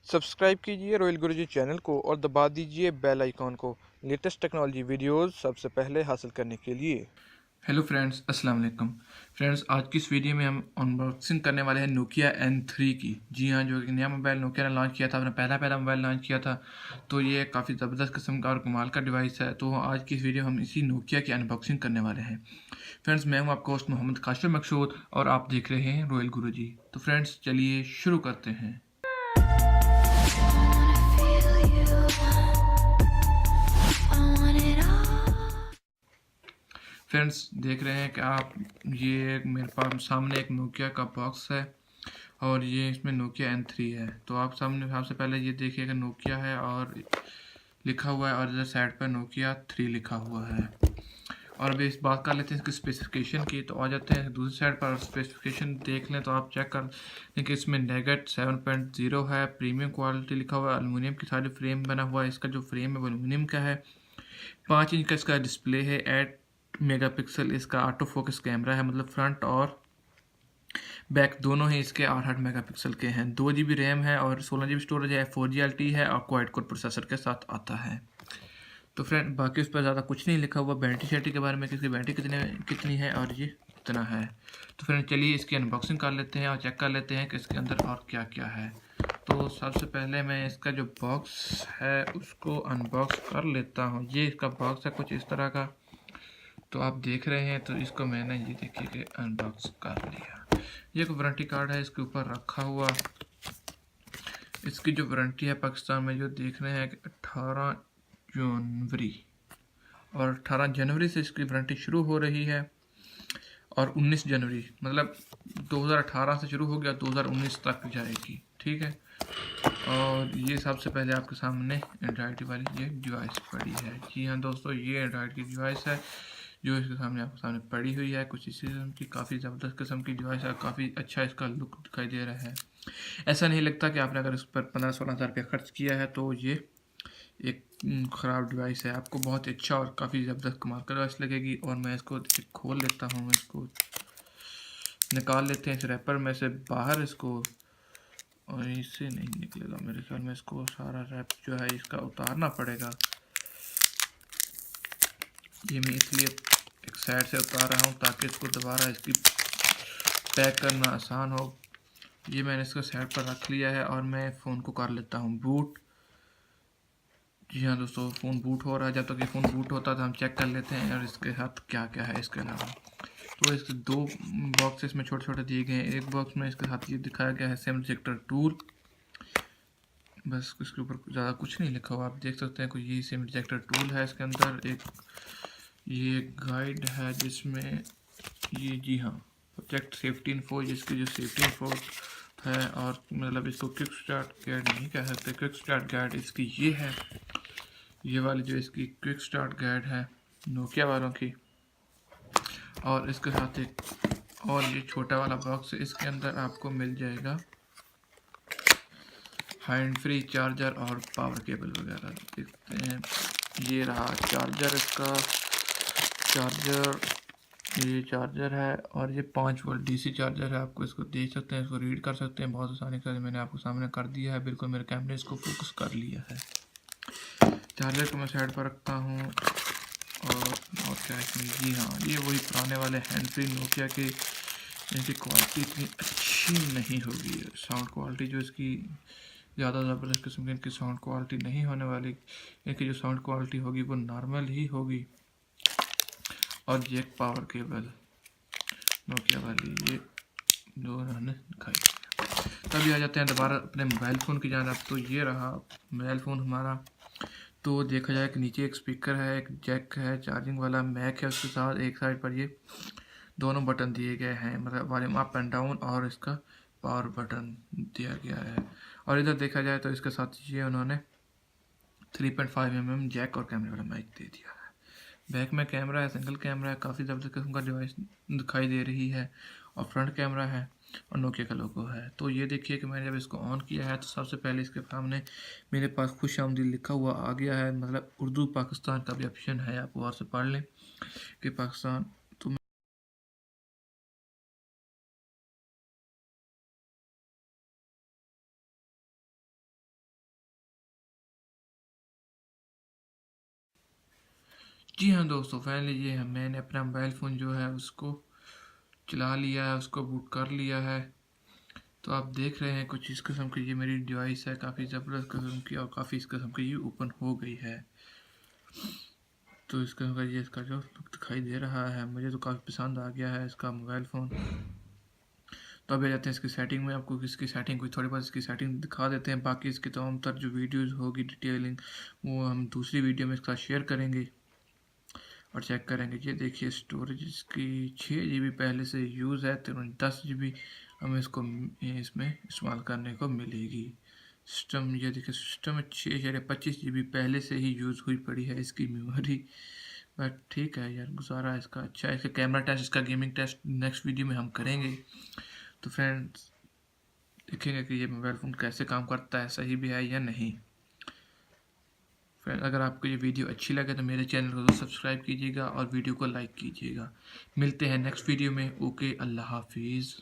Subscribe कीजिए royal गुरुजी channel को और दबा दीजिए बेल आइकॉन को लेटेस्ट टेक्नोलॉजी वीडियोस सबसे पहले हासिल करने के लिए। हेलो फ्रेंड्स, अस्सलाम वालेकुम। फ्रेंड्स, आज की इस वीडियो में हम अनबॉक्सिंग करने वाले हैं नोकिया N3 की। जी हाँ, जो कि नया मोबाइल नोकिया ने लॉन्च किया था, अपना पहला मोबाइल लॉन्च किया था। तो ये काफ़ी ज़बरदस्त किस्म का और कमाल का डिवाइस है। तो आज की इस वीडियो में हम इसी नोकिया की अनबॉक्सिंग करने वाले हैं। फ्रेंड्स, मैं हूँ आपका होस्ट मोहम्मद काशिफ मकसूद और आप देख रहे हैं रॉयल गुरुजी। तो फ्रेंड्स, चलिए शुरू करते हैं। फ्रेंड्स, देख रहे हैं कि आप, ये मेरे पास सामने एक नोकिया का बॉक्स है और ये इसमें नोकिया N3 है। तो आप सामने सबसे पहले ये देखिएगा नोकिया है और लिखा हुआ है, और इधर साइड पर नोकिया 3 लिखा हुआ है। और अभी इस बात कर लेते हैं इसकी स्पेसिफिकेशन की। तो आ जाते हैं दूसरी साइड पर, स्पेसिफिकेशन देख लें तो आप चेक कर लें कि इसमें नेगेट 7.0 है, प्रीमियम क्वालिटी लिखा हुआ है, एलुमिनियम की सारी फ्रेम बना हुआ है। इसका जो फ्रेम है वो एलुमिनियम का है। 5 इंच का इसका डिस्प्ले है। 8 मेगापिक्सल इसका ऑटो फोकस कैमरा है, मतलब फ्रंट और बैक दोनों ही इसके 8 मेगापिक्सल के हैं। 2 GB रैम है और 16 GB स्टोरेज है। 4G LTE है और क्वाड कोर प्रोसेसर के साथ आता है। तो फ्रेंड, बाकी उस पर ज़्यादा कुछ नहीं लिखा हुआ बैटरी शेटरी के बारे में कि इसकी बैटरी कितनी है और ये इतना है। तो फ्रेंड, चलिए इसकी अनबॉक्सिंग कर लेते हैं और चेक कर लेते हैं कि इसके अंदर और क्या क्या है। तो सबसे पहले मैं इसका जो बॉक्स है उसको अनबॉक्स कर लेता हूँ। ये इसका बॉक्स है कुछ इस तरह का। तो आप देख रहे हैं, तो इसको मैंने ये देखिए कि अनबॉक्स कर लिया। ये एक वारंटी कार्ड है इसके ऊपर रखा हुआ। इसकी जो वारंटी है पाकिस्तान में जो देख रहे हैं कि 18 जनवरी, और 18 जनवरी से इसकी वारंटी शुरू हो रही है और 19 जनवरी मतलब 2018 से शुरू हो गया, 2019 तक जाएगी। ठीक है। और ये सबसे पहले आपके सामने एंड्रॉयड वाली ये डिवाइस पड़ी है। जी हाँ दोस्तों, ये एंड्रॉयड की डिवाइस है जो इसके सामने आपके सामने पड़ी हुई है। कुछ इसी किस्म की काफ़ी ज़बरदस्त किस्म की डिवाइस है, काफ़ी अच्छा इसका लुक दिखाई दे रहा है। ऐसा नहीं लगता कि आपने अगर इस पर 15-16 हज़ार रुपया खर्च किया है तो ये एक ख़राब डिवाइस है। आपको बहुत अच्छा और काफ़ी ज़बरदस्त कमाल का डिवाइस लगेगी। और मैं इसको खोल लेता हूँ, इसको निकाल लेते हैं इस रैपर में से बाहर इसको, और इससे नहीं निकलेगा मेरे ख्याल में। इसको सारा रैप जो है इसका उतारना पड़ेगा। ये मैं इसलिए एक साइड से उतार रहा हूँ ताकि इसको दोबारा इसकी पैक करना आसान हो। ये मैंने इसको साइड पर रख लिया है और मैं फ़ोन को कर लेता हूँ बूट। जी हाँ दोस्तों, फ़ोन बूट हो रहा है। जब तक ये फ़ोन बूट होता है तो हम चेक कर लेते हैं और इसके साथ क्या क्या है इसके अलावा। तो इसके 2 बॉक्सेस में छोटे छोटे दिए गए हैं। एक बॉक्स में इसके साथ ये दिखाया गया है सिम रिजेक्टर टूल। बस इसके ऊपर ज़्यादा कुछ नहीं लिखा हुआ, आप देख सकते हैं। कोई ये सिम रिजेक्टर टूल है इसके अंदर। एक ये गाइड है जिसमें ये, जी हाँ, प्रोजेक्ट सेफ्टी इन्फो, जिसकी जो सेफ्टी इन्फो है। और मतलब इसको क्विक स्टार्ट गाइड नहीं कह सकते, क्विक स्टार्ट गाइड इसकी ये है। ये वाली जो इसकी क्विक स्टार्ट गाइड है नोकिया वालों की। और इसके साथ एक और ये छोटा वाला बॉक्स है, इसके अंदर आपको मिल जाएगा हैंड फ्री चार्जर और पावर केबल वगैरह। देखते हैं, ये रहा चार्जर। इसका चार्जर, ये चार्जर है और ये 5 वोल्ट DC चार्जर है। आपको इसको देख सकते हैं, इसको रीड कर सकते हैं बहुत आसानी से। मैंने आपको सामने कर दिया है, बिल्कुल मेरे कैमरे इसको फोकस कर लिया है। चार्जर को मैं साइड पर रखता हूँ। और क्या इसमें, जी हाँ, ये वही पुराने वाले हैंड फ्री नोकिया के, इनकी क्वालिटी इतनी अच्छी नहीं होगी। साउंड क्वालिटी जो इसकी ज़्यादा ज़बरदस्त किस्म की इनकी साउंड क्वालिटी नहीं होने वाली। इनकी जो साउंड क्वालिटी होगी वो नॉर्मल ही होगी। और ये एक पावर केबल नोकिया वाली, ये जो उन्होंने दिखाई। तभी आ जाते हैं दोबारा अपने मोबाइल फ़ोन की जानिब। तो ये रहा मोबाइल फ़ोन हमारा। तो देखा जाए कि नीचे एक स्पीकर है, एक जैक है, चार्जिंग वाला मैक है, उसके साथ एक साइड पर ये दोनों बटन दिए गए हैं, मतलब वॉल्यूम अप एंड डाउन, और इसका पावर बटन दिया गया है। और इधर देखा जाए तो इसके साथ ये उन्होंने 3.5 mm जैक और कैमरे वाला माइक दे दिया है। बैक में कैमरा है, सिंगल कैमरा है, काफ़ी ज़बरदस्त किस्म का डिवाइस दिखाई दे रही है। और फ्रंट कैमरा है और नोकिया का लोगो है। तो ये देखिए कि मैंने जब इसको ऑन किया है तो सबसे पहले इसके सामने मेरे पास खुश आमदीद लिखा हुआ आ गया है। मतलब उर्दू पाकिस्तान का भी ऑप्शन है, आप गौर से पढ़ लें कि पाकिस्तान। तो जी हाँ दोस्तों, फाइनली ये मैंने अपना मोबाइल फ़ोन जो है उसको चला लिया है, उसको बूट कर लिया है। तो आप देख रहे हैं कुछ इस किस्म की ये मेरी डिवाइस है, काफ़ी ज़बरदस्त किस्म की और काफ़ी इस किस्म की ये ओपन हो गई है। तो इस किस्म का ये इसका जो लुक दिखाई दे रहा है, मुझे तो काफ़ी पसंद आ गया है इसका मोबाइल फ़ोन। तो अभी जाते हैं इसकी सेटिंग में, आपको इसकी सेटिंग कोई थोड़ी बहुत इसकी सेटिंग दिखा देते हैं। बाकी इसकी तमाम तर जो वीडियोज़ होगी डिटेलिंग, वो हम दूसरी वीडियो में इसका शेयर करेंगे और चेक करेंगे। ये देखिए स्टोरेज इसकी 6 GB पहले से यूज़ है, तो 10 GB हमें इसको इसमें इस्तेमाल करने को मिलेगी। सिस्टम ये देखिए, सिस्टम में 6.25 GB पहले से ही यूज़ हुई पड़ी है इसकी मेमोरी। बट ठीक है यार, गुजारा इसका अच्छा है। इसका कैमरा टेस्ट, इसका गेमिंग टेस्ट नेक्स्ट वीडियो में हम करेंगे। तो फ्रेंड्स देखेंगे कि ये मोबाइल फ़ोन कैसे काम करता है, सही भी है या नहीं। फ्रेंड अगर आपको ये वीडियो अच्छी लगे तो मेरे चैनल को सब्सक्राइब कीजिएगा और वीडियो को लाइक कीजिएगा। मिलते हैं नेक्स्ट वीडियो में। ओके, अल्लाह हाफिज़।